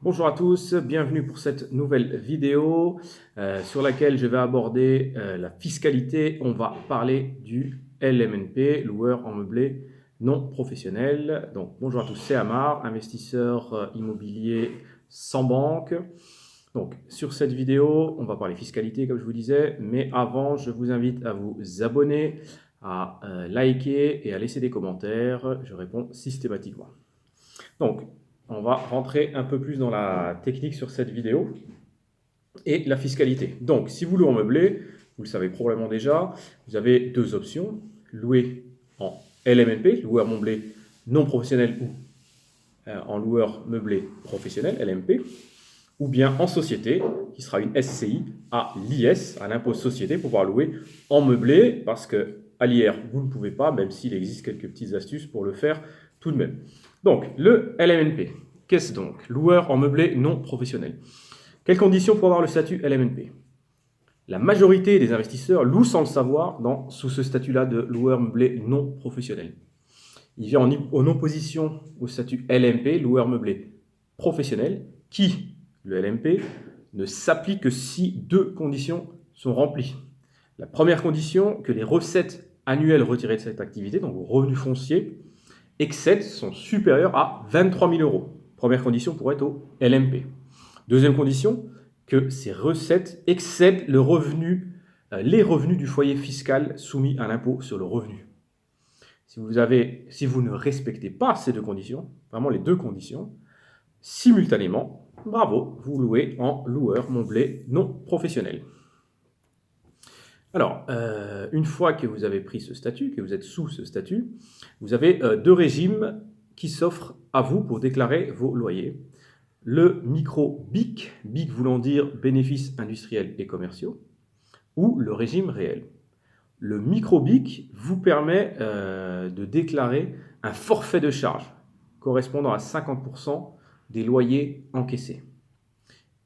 Bonjour à tous, bienvenue pour cette nouvelle vidéo sur laquelle je vais aborder la fiscalité. On va parler du LMNP, loueur en meublé non professionnel. Donc bonjour à tous, c'est Amar, investisseur immobilier sans banque. Donc sur cette vidéo, on va parler fiscalité comme je vous disais, mais avant, je vous invite à vous abonner, à liker et à laisser des commentaires. Je réponds systématiquement. Donc, on va rentrer un peu plus dans la technique sur cette vidéo et la fiscalité. Donc, si vous louez en meublé, vous le savez probablement déjà, vous avez deux options. Louer en LMNP, loueur meublé non professionnel ou en loueur meublé professionnel, LMP, ou bien en société, qui sera une SCI, à l'IS, à l'impôt société, pour pouvoir louer en meublé, parce que à l'IR, vous ne pouvez pas, même s'il existe quelques petites astuces pour le faire tout de même. Donc, le LMNP, qu'est-ce donc? Loueur en meublé non professionnel. Quelles conditions pour avoir le statut LMNP? La majorité des investisseurs louent sans le savoir sous ce statut-là de loueur meublé non professionnel. Il vient en opposition au statut LMP, loueur meublé professionnel, qui, le LMP, ne s'applique que si deux conditions sont remplies. La première condition, que les recettes annuelles retirées de cette activité, donc vos revenus fonciers, sont supérieurs à 23 000 euros. Première condition pour être au LMP. Deuxième condition, que ces recettes excèdent les revenus du foyer fiscal soumis à l'impôt sur le revenu. Si vous ne respectez pas ces deux conditions, vraiment les deux conditions, simultanément, bravo, vous louez en loueur meublé non professionnel. Alors, une fois que vous avez pris ce statut, que vous êtes sous ce statut, vous avez deux régimes qui s'offrent à vous pour déclarer vos loyers. Le micro-BIC, BIC voulant dire bénéfices industriels et commerciaux, ou le régime réel. Le micro-BIC vous permet de déclarer un forfait de charge correspondant à 50% des loyers encaissés.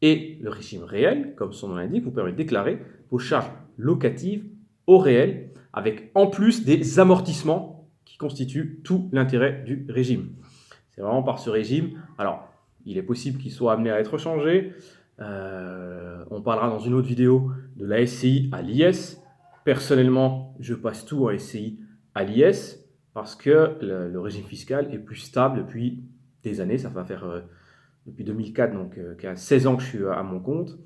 Et le régime réel, comme son nom l'indique, vous permet de déclarer vos charges locatives au réel, avec en plus des amortissements qui constituent tout l'intérêt du régime. C'est vraiment par ce régime. Alors, il est possible qu'il soit amené à être changé. On parlera dans une autre vidéo de la SCI à l'IS. Personnellement, je passe tout en SCI à l'IS parce que le régime fiscal est plus stable depuis des années. Ça va faire depuis 2004, donc 16 ans que je suis à mon compte.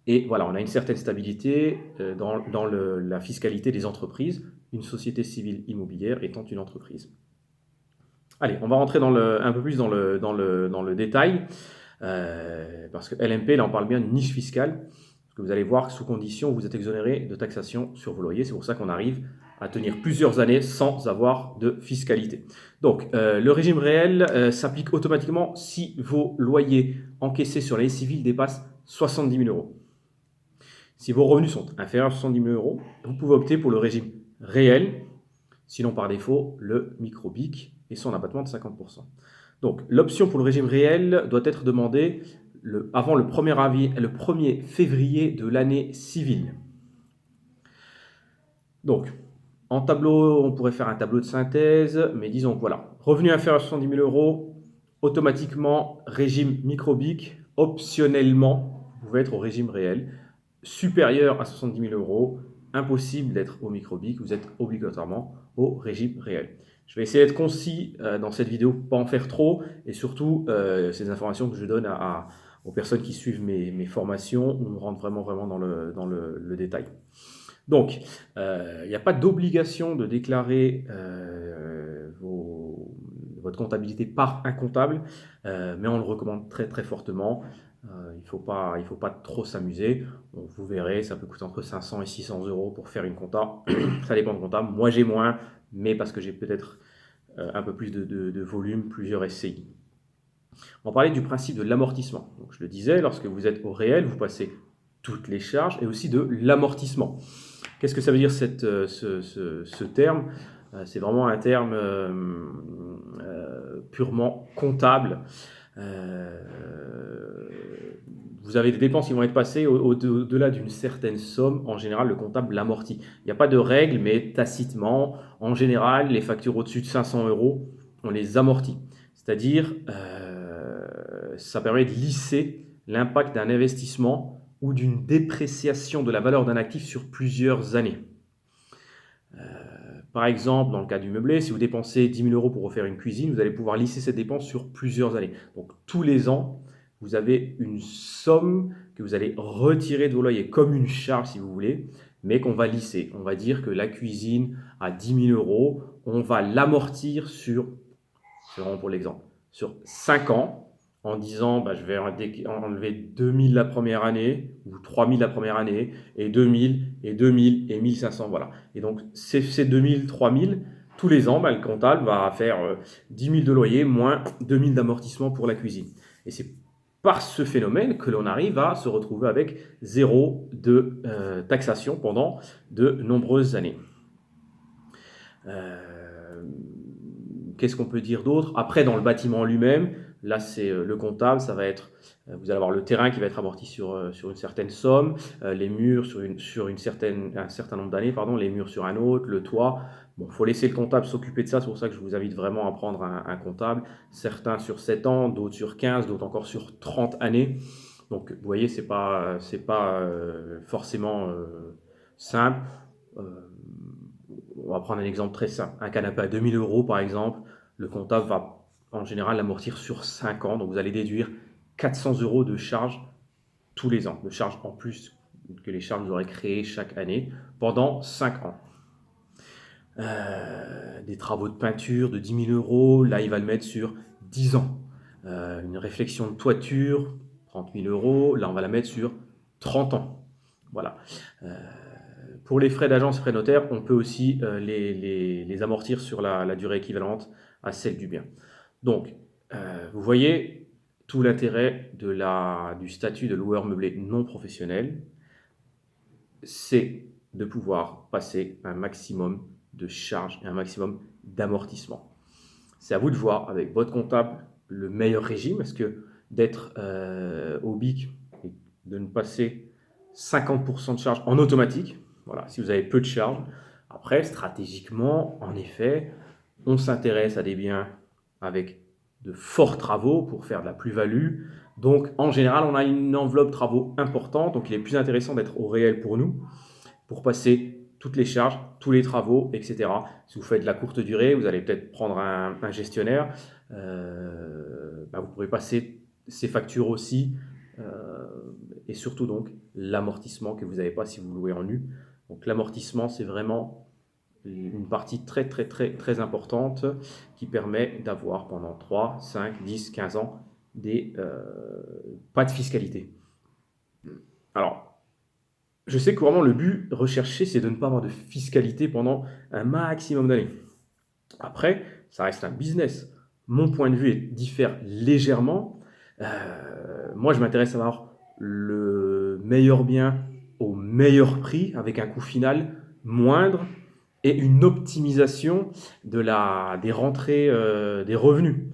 Et voilà, on a une certaine stabilité dans la fiscalité des entreprises, une société civile immobilière étant une entreprise. Allez, on va rentrer un peu plus dans le détail, parce que LMP, là on parle bien d'une niche fiscale, parce que vous allez voir que sous condition, vous êtes exonéré de taxation sur vos loyers. C'est pour ça qu'on arrive à tenir plusieurs années sans avoir de fiscalité. Donc, le régime réel s'applique automatiquement si vos loyers encaissés sur l'année civile dépassent 70 000 euros. Si vos revenus sont inférieurs à 70 000 euros, vous pouvez opter pour le régime réel, sinon par défaut, le micro-BIC et son abattement de 50%. Donc, l'option pour le régime réel doit être demandée avant le 1er février de l'année civile. Donc, en tableau, on pourrait faire un tableau de synthèse, mais disons que voilà, revenu inférieur à 70 000 euros, automatiquement, régime micro-BIC, optionnellement, vous pouvez être au régime réel. Supérieur à 70 000 euros, impossible d'être au micro-BIC, vous êtes obligatoirement au régime réel. Je vais essayer d'être concis dans cette vidéo, pas en faire trop, et surtout, ces informations que je donne aux personnes qui suivent mes formations, on rentre vraiment dans le détail. Donc, il n'y a pas d'obligation de déclarer votre comptabilité par un comptable, mais on le recommande très très fortement. Il ne faut pas trop s'amuser. Vous verrez, ça peut coûter entre 500 et 600 euros pour faire une compta. Ça dépend de comptable. Moi, j'ai moins, mais parce que j'ai peut-être un peu plus de volume, plusieurs SCI. On va parler du principe de l'amortissement. Donc, je le disais, lorsque vous êtes au réel, vous passez toutes les charges et aussi de l'amortissement. Qu'est-ce que ça veut dire ce terme? C'est vraiment un terme purement comptable. Vous avez des dépenses qui vont être passées au-delà d'une certaine somme. En général, le comptable l'amortit. Il n'y a pas de règle, mais tacitement, en général, les factures au-dessus de 500 euros, on les amortit. C'est-à-dire, ça permet de lisser l'impact d'un investissement ou d'une dépréciation de la valeur d'un actif sur plusieurs années. Par exemple, dans le cas du meublé, si vous dépensez 10 000 € pour refaire une cuisine, vous allez pouvoir lisser cette dépense sur plusieurs années. Donc tous les ans, vous avez une somme que vous allez retirer de vos loyers, comme une charge si vous voulez, mais qu'on va lisser. On va dire que la cuisine à 10 000 €, on va l'amortir sur, c'est vraiment pour l'exemple, sur 5 ans, en disant je vais enlever 2 000 la première année, ou 3 000 la première année, et 2 000, et 2 000, et 1 500, voilà. Et donc ces 2 000, 3 000, tous les ans, le comptable va faire 10 000 de loyer moins 2 000 d'amortissement pour la cuisine. Et c'est par ce phénomène que l'on arrive à se retrouver avec 0 de taxation pendant de nombreuses années. Qu'est-ce qu'on peut dire d'autre? Après, dans le bâtiment lui-même, là c'est le comptable, ça va être, vous allez avoir le terrain qui va être amorti sur une certaine somme, les murs sur un certain nombre d'années, les murs sur un autre, le toit. Bon, il faut laisser le comptable s'occuper de ça, c'est pour ça que je vous invite vraiment à prendre un comptable. Certains sur 7 ans, d'autres sur 15, d'autres encore sur 30 années. Donc vous voyez, c'est pas forcément simple. On va prendre un exemple très simple. Un canapé à 2 000 € par exemple, le comptable va en général l'amortir sur 5 ans. Donc vous allez déduire 400 € de charges tous les ans, de charges en plus que les charges que vous aurez créées chaque année pendant 5 ans. Des travaux de peinture de 10 000 €, là il va le mettre sur 10 ans. Une réflexion de toiture, 30 000 €, là on va la mettre sur 30 ans. Voilà. Pour les frais d'agence et frais notaires, on peut aussi les amortir sur la durée équivalente à celle du bien. Donc, vous voyez tout l'intérêt du statut de loueur meublé non professionnel, c'est de pouvoir passer un maximum de charges et un maximum d'amortissement. C'est à vous de voir avec votre comptable le meilleur régime. Est-ce que d'être au BIC et de ne passer 50% de charges en automatique, voilà, si vous avez peu de charges. Après, stratégiquement, en effet, on s'intéresse à des biens avec de forts travaux pour faire de la plus-value. Donc, en général, on a une enveloppe travaux importante. Donc, il est plus intéressant d'être au réel pour nous, pour passer toutes les charges, tous les travaux, etc. Si vous faites de la courte durée, vous allez peut-être prendre un gestionnaire. Vous pourrez passer ces factures aussi. Et surtout donc l'amortissement que vous n'avez pas si vous louez en nu. Donc l'amortissement, c'est vraiment une partie très très très très importante qui permet d'avoir pendant 3, 5, 10, 15 ans pas de fiscalité. Alors, je sais que vraiment le but recherché, c'est de ne pas avoir de fiscalité pendant un maximum d'années. Après, ça reste un business. Mon point de vue diffère légèrement. Moi, je m'intéresse à avoir le meilleur bien au meilleur prix avec un coût final moindre et une optimisation des rentrées des revenus.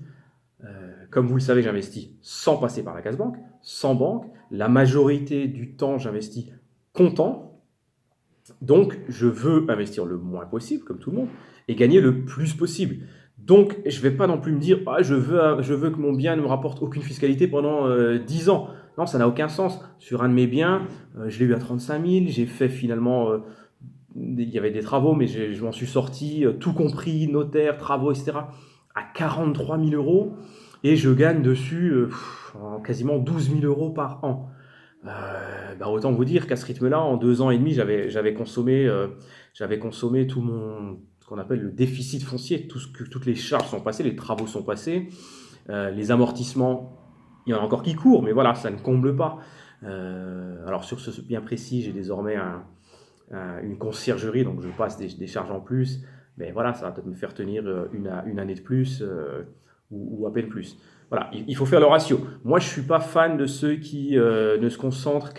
Comme vous le savez, j'investis sans passer par la case banque, sans banque. La majorité du temps, j'investis comptant. Donc, je veux investir le moins possible, comme tout le monde, et gagner le plus possible. Donc, je ne vais pas non plus me dire je veux que mon bien ne me rapporte aucune fiscalité pendant 10 ans. Non, ça n'a aucun sens. Sur un de mes biens, je l'ai eu à 35 000. J'ai fait finalement, il y avait des travaux, mais je m'en suis sorti, tout compris, notaire, travaux, etc., à 43 000 €. Et je gagne dessus quasiment 12 000 € par an. Autant vous dire qu'à ce rythme-là, en 2 ans et demi, j'avais consommé tout ce qu'on appelle le déficit foncier. Toutes les charges sont passées, les travaux sont passés, les amortissements, il y en a encore qui courent, mais voilà, ça ne comble pas. Alors sur ce bien précis, j'ai désormais une conciergerie, donc je passe des charges en plus, mais voilà, ça va peut-être me faire tenir une année de plus ou à peine plus. Voilà, il faut faire le ratio. Moi, je ne suis pas fan de ceux qui ne se concentrent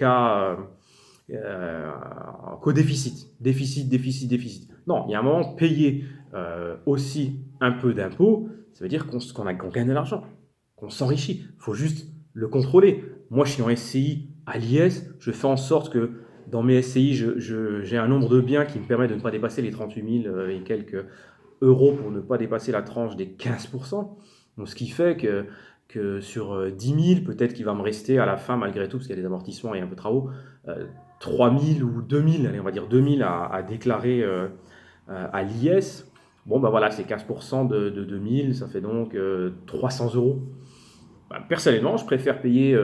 qu'au déficit. Déficit. Non, il y a un moment, payer aussi un peu d'impôts, ça veut dire qu'on gagne de l'argent, qu'on s'enrichit. Il faut juste le contrôler. Moi, je suis en SCI à l'IS, je fais en sorte que dans mes SCI, j'ai un nombre de biens qui me permet de ne pas dépasser les 38 000 et quelques euros pour ne pas dépasser la tranche des 15%. Donc, ce qui fait que que sur 10 000, peut-être qu'il va me rester à la fin, malgré tout, parce qu'il y a des amortissements et un peu de travaux, 3 000 ou 2 000, allez, on va dire 2 000 à déclarer à l'IS. Bon, bah voilà, c'est 15% de 2 000, ça fait donc 300 euros. Bah, personnellement, je préfère payer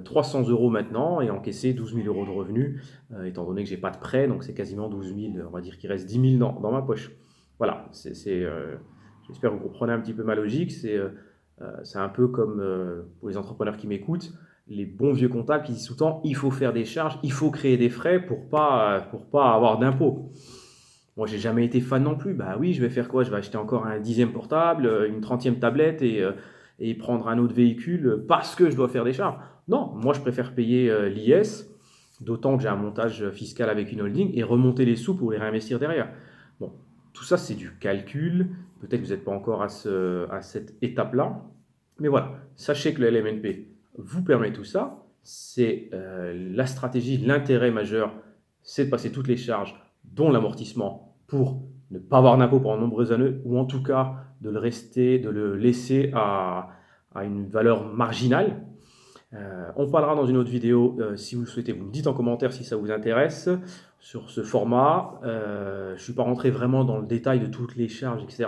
300 euros maintenant et encaisser 12 000 euros de revenus, étant donné que j'ai pas de prêt, donc c'est quasiment 12 000, on va dire qu'il reste 10 000 dans ma poche. Voilà, j'espère que vous comprenez un petit peu ma logique. C'est un peu comme pour les entrepreneurs qui m'écoutent, les bons vieux comptables qui disent tout le temps il faut faire des charges, il faut créer des frais pour pas avoir d'impôts. Moi, j'ai jamais été fan non plus. Bah oui, je vais faire quoi? Je vais acheter encore un 10e portable, une 30e tablette et prendre un autre véhicule parce que je dois faire des charges. Non, moi, je préfère payer l'IS, d'autant que j'ai un montage fiscal avec une holding et remonter les sous pour les réinvestir derrière. Bon, tout ça, c'est du calcul. Peut-être que vous n'êtes pas encore à cette étape-là. Mais voilà, sachez que le LMNP vous permet tout ça. C'est la stratégie, l'intérêt majeur, c'est de passer toutes les charges, dont l'amortissement, pour ne pas avoir d'impôt pendant de nombreuses années, ou en tout cas de le laisser à une valeur marginale. On parlera dans une autre vidéo, si vous le souhaitez, vous me dites en commentaire si ça vous intéresse, sur ce format. Je ne suis pas rentré vraiment dans le détail de toutes les charges, etc.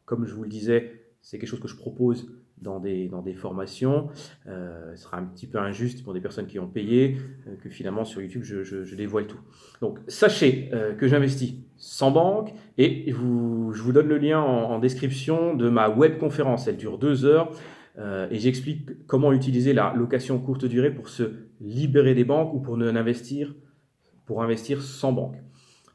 Comme je vous le disais, c'est quelque chose que je propose dans des formations. Ce sera un petit peu injuste pour des personnes qui ont payé, que finalement sur YouTube je dévoile tout. Donc sachez que j'investis sans banque et je vous donne le lien en description de ma web conférence. Elle dure 2 heures. Et j'explique comment utiliser la location courte durée pour se libérer des banques ou pour investir sans banque.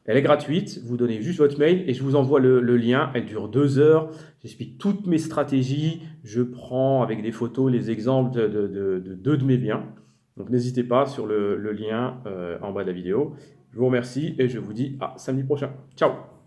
Elle est gratuite, vous donnez juste votre mail et je vous envoie le lien. Elle dure 2 heures. J'explique toutes mes stratégies. Je prends avec des photos les exemples de deux de mes biens. Donc n'hésitez pas sur le lien en bas de la vidéo. Je vous remercie et je vous dis à samedi prochain. Ciao!